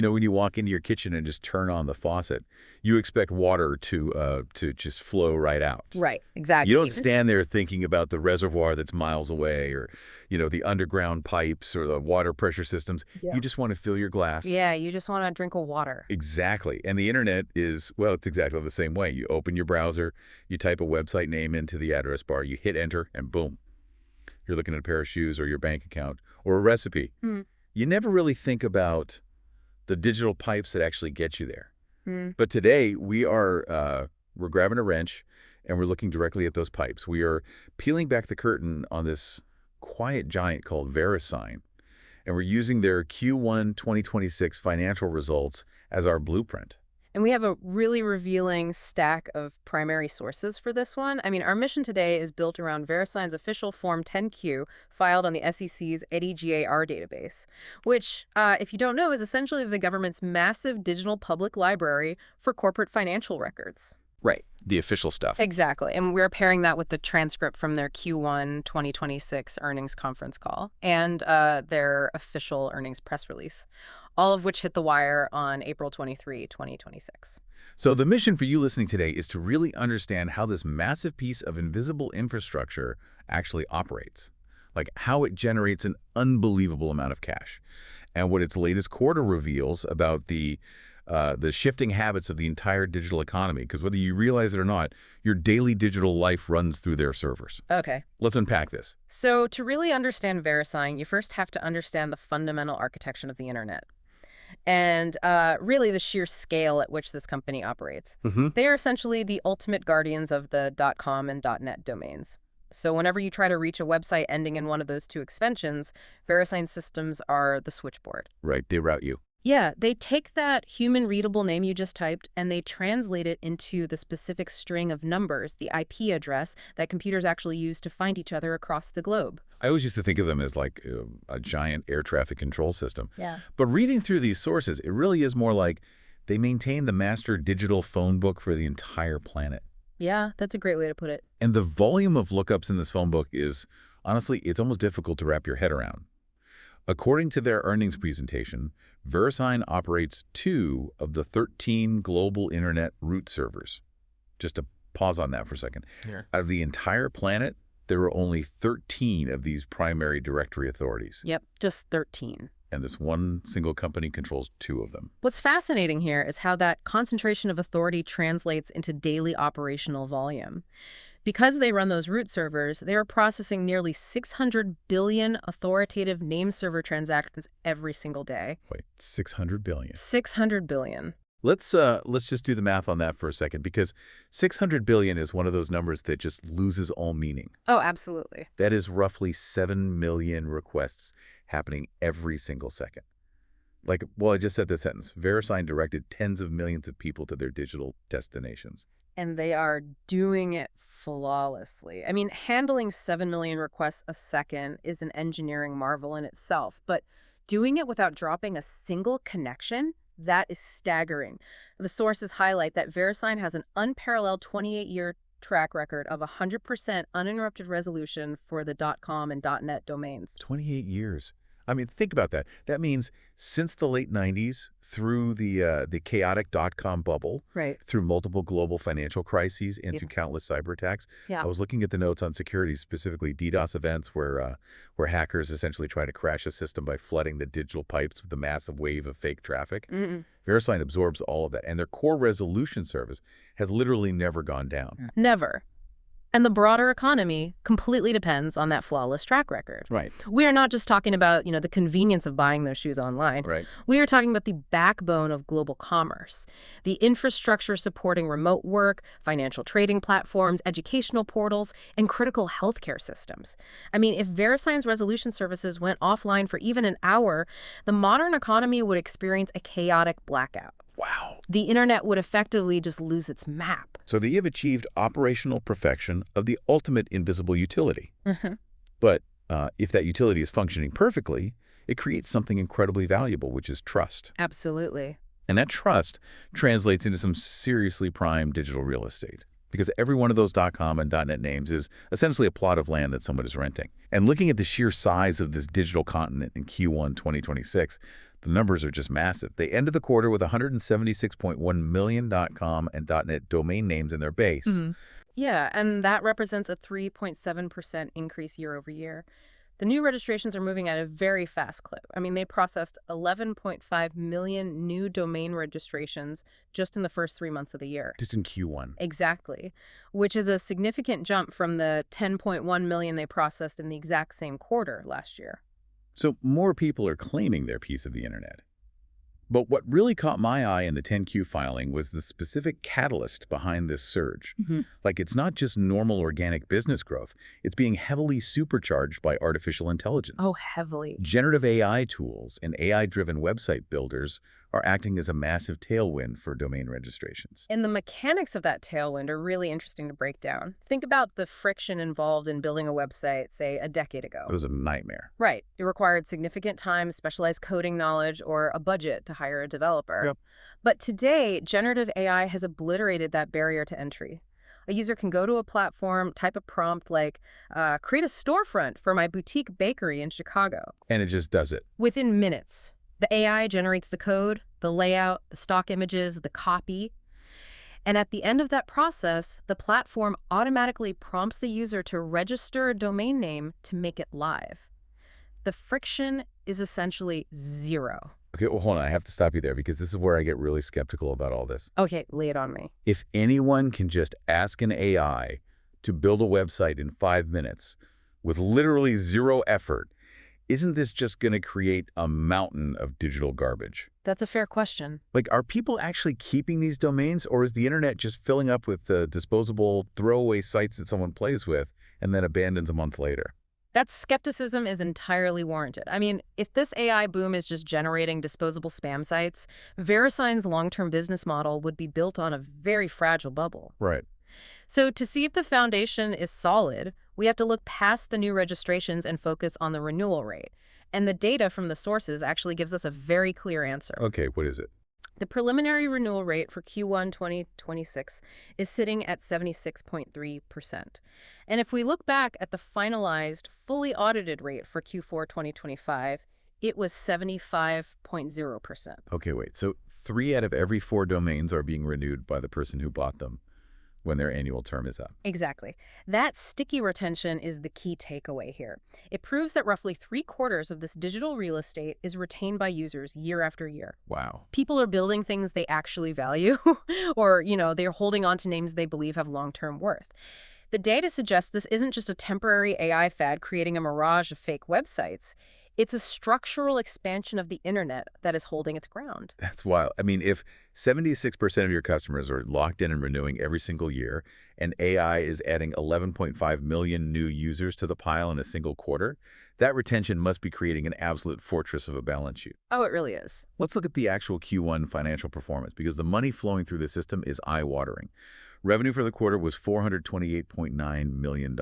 When you walk into your kitchen and just turn on the faucet, you expect water to just flow right out. Right, You don't exactly. stand there thinking about the reservoir that's miles away or, the underground pipes or the water pressure systems. Yeah. You just want to fill your glass. Yeah, you just want to drink a water. Exactly. And the internet is, well, it's exactly the same way. You open your browser, you type a website name into the address bar, you hit enter, and boom, you're looking at a pair of shoes or your bank account or a recipe. Mm. You never really think about the digital pipes that actually get you there. Mm. But today we're grabbing a wrench and we're looking directly at those pipes. We are peeling back the curtain on this quiet giant called Verisign, and we're using their Q1 2026 financial results as our blueprint. And we have a really revealing stack of primary sources for this one. I mean, our mission today is built around Verisign's official Form 10Q filed on the SEC's EDGAR database, which, if you don't know, is essentially the government's massive digital public library for corporate financial records. Right. The official stuff. Exactly. And we're pairing that with the transcript from their Q1 2026 earnings conference call and their official earnings press release, all of which hit the wire on April 23, 2026. So the mission for you listening today is to really understand how this massive piece of invisible infrastructure actually operates, like how it generates an unbelievable amount of cash, and what its latest quarter reveals about the shifting habits of the entire digital economy, because whether you realize it or not, your daily digital life runs through their servers. Okay. Let's unpack this. So to really understand Verisign, you first have to understand the fundamental architecture of the internet and really the sheer scale at which this company operates. They are essentially the ultimate guardians of the .com and .net domains. So whenever you try to reach a website ending in one of those two extensions, Verisign systems are the switchboard. Right, they route you. Yeah, they take that human-readable name you just typed and they translate it into the specific string of numbers, the IP address, that computers actually use to find each other across the globe. I always used to think of them as like a giant air traffic control system. Yeah. But reading through these sources, it really is more like they maintain the master digital phone book for the entire planet. Yeah, that's a great way to put it. And the volume of lookups in this phone book is, honestly, it's almost difficult to wrap your head around. According to their earnings presentation, Verisign operates 2 of the 13 global internet root servers. Just to pause on that for a second. Yeah. Out of the entire planet, there are only 13 of these primary directory authorities. Yep, just 13. And this one single company controls 2 of them. What's fascinating here is how that concentration of authority translates into daily operational volume. Because they run those root servers, they are processing nearly 600 billion authoritative name server transactions every single day. Wait, 600 billion. 600 billion. Let's just do the math on that for a second, because 600 billion is one of those numbers that just loses all meaning. Oh, absolutely. That is roughly 7 million requests happening every single second. I just said this sentence. Verisign directed tens of millions of people to their digital destinations. And they are doing it flawlessly. I mean, handling 7 million requests a second is an engineering marvel in itself, but doing it without dropping a single connection, that is staggering. The sources highlight that Verisign has an unparalleled 28-year track record of 100% uninterrupted resolution for the .com and .net domains. 28 years. I mean, think about that. That means since the late 90s, through the chaotic .com bubble, Right. through multiple global financial crises, and through countless cyber attacks. Yeah. I was looking at the notes on security, specifically DDoS events where hackers essentially try to crash a system by flooding the digital pipes with a massive wave of fake traffic. Verisign absorbs all of that, and their core resolution service has literally never gone down. Never. And the broader economy completely depends on that flawless track record. Right. We are not just talking about, the convenience of buying those shoes online. Right. We are talking about the backbone of global commerce, the infrastructure supporting remote work, financial trading platforms, educational portals, and critical healthcare systems. I mean, if Verisign's resolution services went offline for even an hour, the modern economy would experience a chaotic blackout. Wow. The internet would effectively just lose its map. So they have achieved operational perfection of the ultimate invisible utility. Mm-hmm. But if that utility is functioning perfectly, it creates something incredibly valuable, which is trust. Absolutely. And that trust translates into some seriously prime digital real estate, because every one of those .com and .net names is essentially a plot of land that someone is renting. And looking at the sheer size of this digital continent in Q1 2026, The numbers are just massive. They ended the quarter with 176.1 million .com and .net domain names in their base. Yeah, and that represents a 3.7% increase year over year. The new registrations are moving at a very fast clip. I mean, they processed 11.5 million new domain registrations just in the first 3 months of the year. Just in Q1. Exactly, which is a significant jump from the 10.1 million they processed in the exact same quarter last year. So more people are claiming their piece of the internet. But what really caught my eye in the 10Q filing was the specific catalyst behind this surge. Like, it's not just normal organic business growth. It's being heavily supercharged by artificial intelligence. Oh, heavily. Generative AI tools and AI-driven website builders are acting as a massive tailwind for domain registrations. And the mechanics of that tailwind are really interesting to break down. Think about the friction involved in building a website, say, a decade ago. It was a nightmare. Right. It required significant time, specialized coding knowledge, or a budget to hire a developer. Yep. But today, generative AI has obliterated that barrier to entry. A user can go to a platform, type a prompt like, create a storefront for my boutique bakery in Chicago. And it just does it. Within minutes, the AI generates the code, the layout, the stock images, the copy. And at the end of that process, the platform automatically prompts the user to register a domain name to make it live. The friction is essentially zero. Okay, well, hold on. I have to stop you there because this is where I get really skeptical about all this. Okay, lay it on me. If anyone can just ask an AI to build a website in 5 minutes with literally zero effort, isn't this just going to create a mountain of digital garbage? That's a fair question. Like, are people actually keeping these domains, or is the internet just filling up with the disposable throwaway sites that someone plays with and then abandons a month later? That skepticism is entirely warranted. I mean, if this AI boom is just generating disposable spam sites, Verisign's long-term business model would be built on a very fragile bubble. Right. So to see if the foundation is solid, we have to look past the new registrations and focus on the renewal rate. And the data from the sources actually gives us a very clear answer. Okay, what is it? The preliminary renewal rate for Q1 2026 is sitting at 76.3%. And if we look back at the finalized, fully audited rate for Q4 2025, it was 75.0%. Okay, wait. So 3 out of every 4 domains are being renewed by the person who bought them when their annual term is up. Exactly. That sticky retention is the key takeaway here. It proves that roughly 3/4 of this digital real estate is retained by users year after year. Wow. People are building things they actually value, or, they're holding on to names they believe have long-term worth. The data suggests this isn't just a temporary AI fad creating a mirage of fake websites. It's a structural expansion of the internet that is holding its ground. That's wild. I mean, if 76% of your customers are locked in and renewing every single year, and AI is adding 11.5 million new users to the pile in a single quarter, that retention must be creating an absolute fortress of a balance sheet. Oh, it really is. Let's look at the actual Q1 financial performance, because the money flowing through the system is eye-watering. Revenue for the quarter was $428.9 million.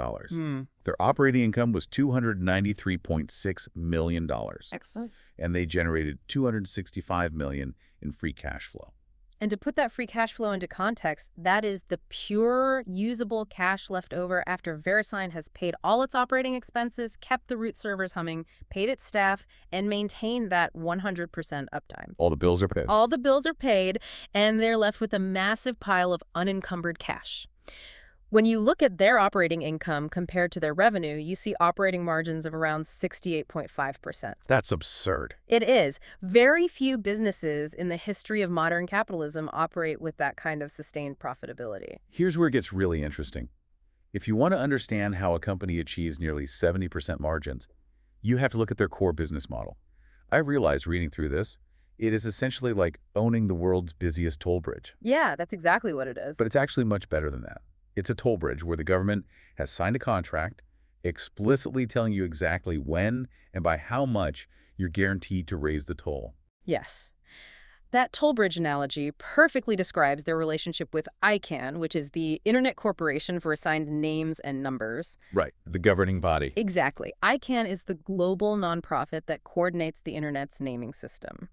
Their operating income was $293.6 million. Excellent. And they generated $265 million in free cash flow. And to put that free cash flow into context, that is the pure, usable cash left over after Verisign has paid all its operating expenses, kept the root servers humming, paid its staff, and maintained that 100% uptime. All the bills are paid. All the bills are paid, and they're left with a massive pile of unencumbered cash. When you look at their operating income compared to their revenue, you see operating margins of around 68.5%. That's absurd. It is. Very few businesses in the history of modern capitalism operate with that kind of sustained profitability. Here's where it gets really interesting. If you want to understand how a company achieves nearly 70% margins, you have to look at their core business model. I realized reading through this, it is essentially like owning the world's busiest toll bridge. Yeah, that's exactly what it is. But it's actually much better than that. It's a toll bridge where the government has signed a contract explicitly telling you exactly when and by how much you're guaranteed to raise the toll. Yes. That toll bridge analogy perfectly describes their relationship with ICANN, which is the Internet Corporation for Assigned Names and Numbers. Right, the governing body. Exactly. ICANN is the global nonprofit that coordinates the Internet's naming system.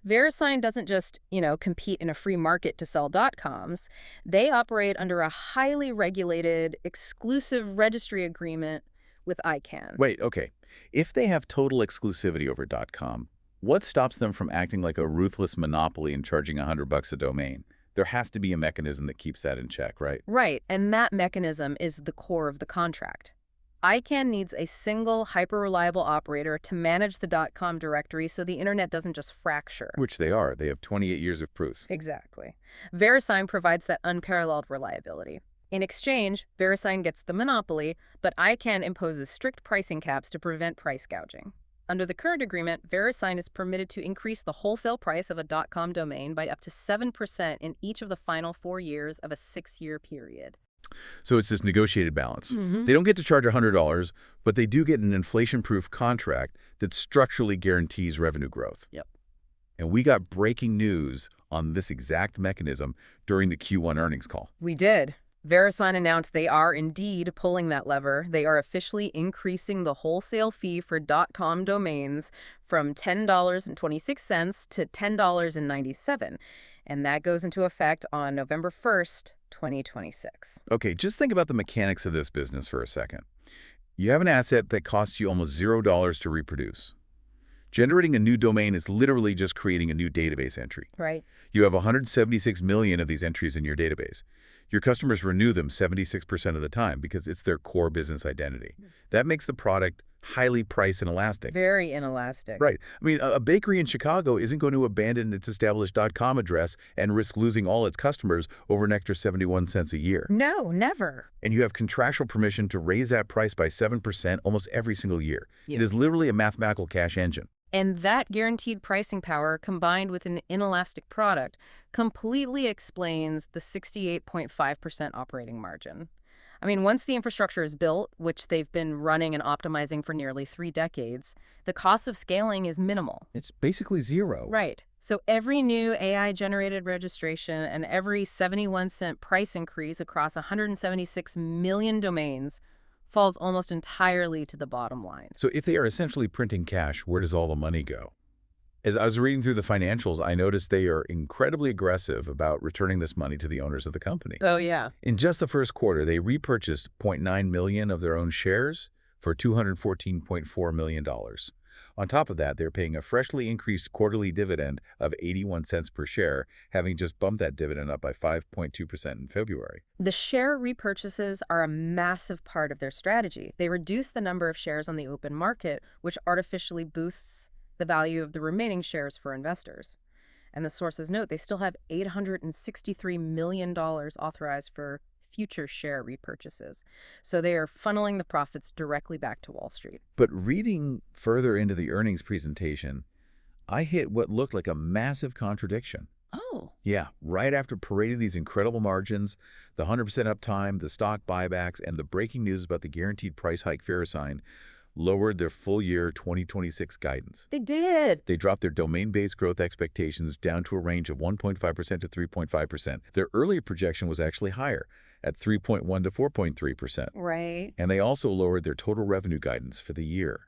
Verisign doesn't just, compete in a free market to sell .coms. They operate under a highly regulated, exclusive registry agreement with ICANN. Wait, okay. If they have total exclusivity over .com, What stops them from acting like a ruthless monopoly and charging $100 a domain? There has to be a mechanism that keeps that in check, right? Right, and that mechanism is the core of the contract. ICANN needs a single, hyper-reliable operator to manage the .com directory so the internet doesn't just fracture. Which they are. They have 28 years of proof. Exactly. Verisign provides that unparalleled reliability. In exchange, Verisign gets the monopoly, but ICANN imposes strict pricing caps to prevent price gouging. Under the current agreement, Verisign is permitted to increase the wholesale price of a .com domain by up to 7% in each of the final 4 years of a 6-year period. So it's this negotiated balance. They don't get to charge $100, but they do get an inflation-proof contract that structurally guarantees revenue growth. Yep. And we got breaking news on this exact mechanism during the Q1 earnings call. We did. Verisign announced they are indeed pulling that lever. They are officially increasing the wholesale fee for .com domains from $10.26 to $10.97, and that goes into effect on November 1st, 2026. Okay, just think about the mechanics of this business for a second. You have an asset that costs you almost $0 to reproduce. Generating a new domain is literally just creating a new database entry. Right. You have 176 million of these entries in your database. Your customers renew them 76% of the time because it's their core business identity. That makes the product highly price inelastic. Very inelastic. Right. I mean, a bakery in Chicago isn't going to abandon its established .com address and risk losing all its customers over an extra 71 cents a year. No, never. And you have contractual permission to raise that price by 7% almost every single year. Yeah. It is literally a mathematical cash engine. And that guaranteed pricing power, combined with an inelastic product, completely explains the 68.5% operating margin. I mean, once the infrastructure is built, which they've been running and optimizing for nearly 3 decades, the cost of scaling is minimal. It's basically zero. Right. So every new AI-generated registration and every 71-cent price increase across 176 million domains falls almost entirely to the bottom line. So if they are essentially printing cash, where does all the money go? As I was reading through the financials, I noticed they are incredibly aggressive about returning this money to the owners of the company. Oh, yeah. In just the first quarter, they repurchased 0.9 million of their own shares for $214.4 million. On top of that, they're paying a freshly increased quarterly dividend of 81 cents per share, having just bumped that dividend up by 5.2% in February. The share repurchases are a massive part of their strategy. They reduce the number of shares on the open market, which artificially boosts the value of the remaining shares for investors. And the sources note they still have $863 million authorized for future share repurchases. So they are funneling the profits directly back to Wall Street. But reading further into the earnings presentation, I hit what looked like a massive contradiction. Oh. Yeah, right after parading these incredible margins, the 100% uptime, the stock buybacks, and the breaking news about the guaranteed price hike Verisign lowered their full-year 2026 guidance. They did. They dropped their domain-based growth expectations down to a range of 1.5% to 3.5%. Their earlier projection was actually higher, at 3.1 to 4.3%. Right. And they also lowered their total revenue guidance for the year.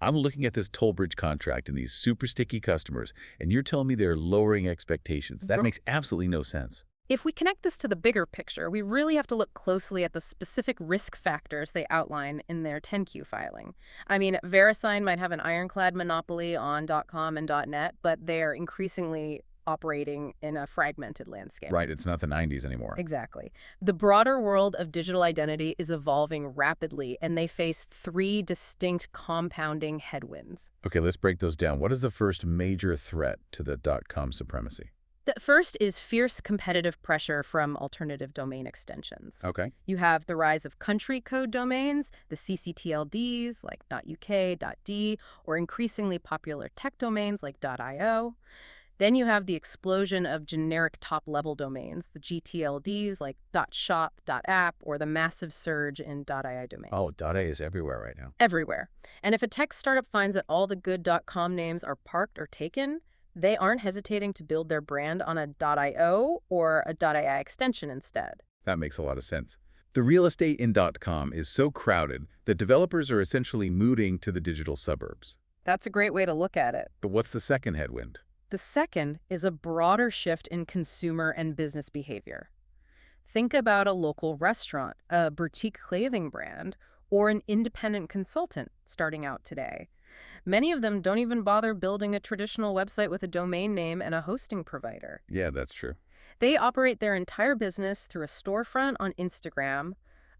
I'm looking at this toll bridge contract and these super sticky customers, and you're telling me they're lowering expectations. That makes absolutely no sense. If we connect this to the bigger picture, we really have to look closely at the specific risk factors they outline in their 10Q filing. I mean, Verisign might have an ironclad monopoly on .com and .net, but they're increasingly operating in a fragmented landscape. Right, it's not the 90s anymore. Exactly. The broader world of digital identity is evolving rapidly, and they face 3 distinct compounding headwinds. Okay, let's break those down. What is the first major threat to the .com supremacy? The first is fierce competitive pressure from alternative domain extensions. Okay. You have the rise of country code domains, the CCTLDs like .uk, .d, or increasingly popular tech domains like .io. Then you have the explosion of generic top-level domains, the GTLDs like .shop, .app, or the massive surge in .ai domains. Oh, .a is everywhere right now. Everywhere. And if a tech startup finds that all the good .com names are parked or taken, they aren't hesitating to build their brand on a .io or a .ai extension instead. That makes a lot of sense. The real estate in .com is so crowded that developers are essentially moving to the digital suburbs. That's a great way to look at it. But what's the second headwind? The second is a broader shift in consumer and business behavior. Think about a local restaurant, a boutique clothing brand, or an independent consultant starting out today. Many of them don't even bother building a traditional website with a domain name and a hosting provider. Yeah, that's true. They operate their entire business through a storefront on Instagram,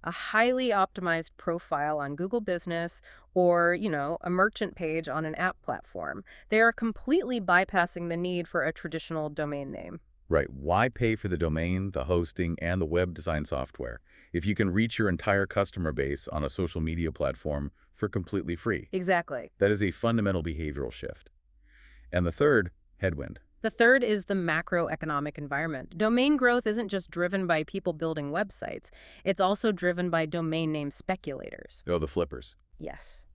a highly optimized profile on Google Business, or, a merchant page on an app platform. They are completely bypassing the need for a traditional domain name. Right. Why pay for the domain, the hosting, and the web design software if you can reach your entire customer base on a social media platform for completely free? Exactly. That is a fundamental behavioral shift. And the third, headwind. The third is the macroeconomic environment. Domain growth isn't just driven by people building websites, it's also driven by domain name speculators. Oh, the flippers. Yes.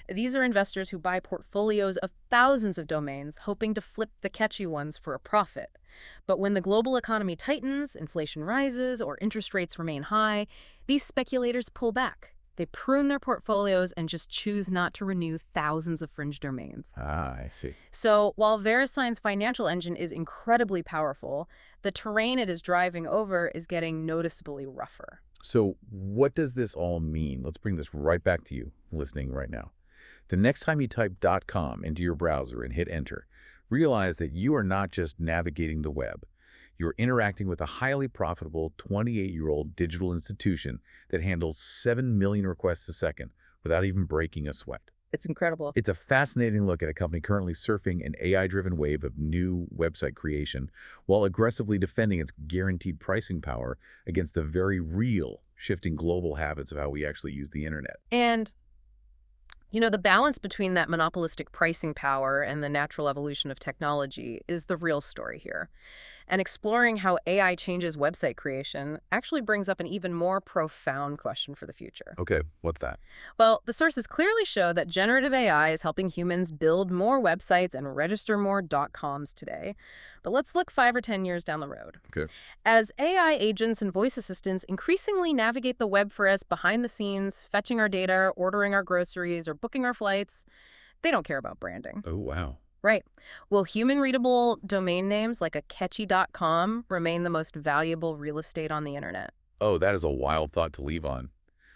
These are investors who buy portfolios of thousands of domains, hoping to flip the catchy ones for a profit. But when the global economy tightens, inflation rises, or interest rates remain high, these speculators pull back. They prune their portfolios and just choose not to renew thousands of fringe domains. Ah, I see. So while Verisign's financial engine is incredibly powerful, the terrain it is driving over is getting noticeably rougher. So what does this all mean? Let's bring this right back to you listening right now. The next time you type .com into your browser and hit enter, realize that you are not just navigating the web. You're interacting with a highly profitable 28-year-old digital institution that handles 7 million requests a second without even breaking a sweat. It's incredible. It's a fascinating look at a company currently surfing an AI-driven wave of new website creation while aggressively defending its guaranteed pricing power against the very real shifting global habits of how we actually use the internet. And the balance between that monopolistic pricing power and the natural evolution of technology is the real story here. And exploring how AI changes website creation actually brings up an even more profound question for the future. Okay, what's that? Well, the sources clearly show that generative AI is helping humans build more websites and register more .coms today. But let's look 5 or 10 years down the road. Okay. As AI agents and voice assistants increasingly navigate the web for us behind the scenes, fetching our data, ordering our groceries, or booking our flights, they don't care about branding. Oh, wow. Right. Will human-readable domain names like a catchy.com remain the most valuable real estate on the internet? Oh, that is a wild thought to leave on.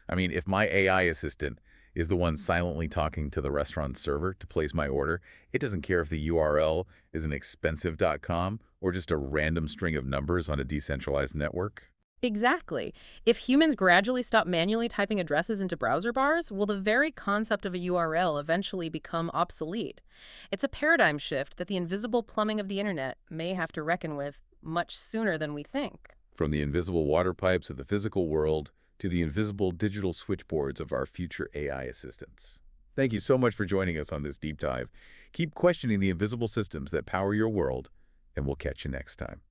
I mean, if my AI assistant is the one silently talking to the restaurant server to place my order, it doesn't care if the URL is an expensive .com or just a random string of numbers on a decentralized network. Exactly. If humans gradually stop manually typing addresses into browser bars, will the very concept of a URL eventually become obsolete? It's a paradigm shift that the invisible plumbing of the internet may have to reckon with much sooner than we think. From the invisible water pipes of the physical world to the invisible digital switchboards of our future AI assistants. Thank you so much for joining us on this deep dive. Keep questioning the invisible systems that power your world, and we'll catch you next time.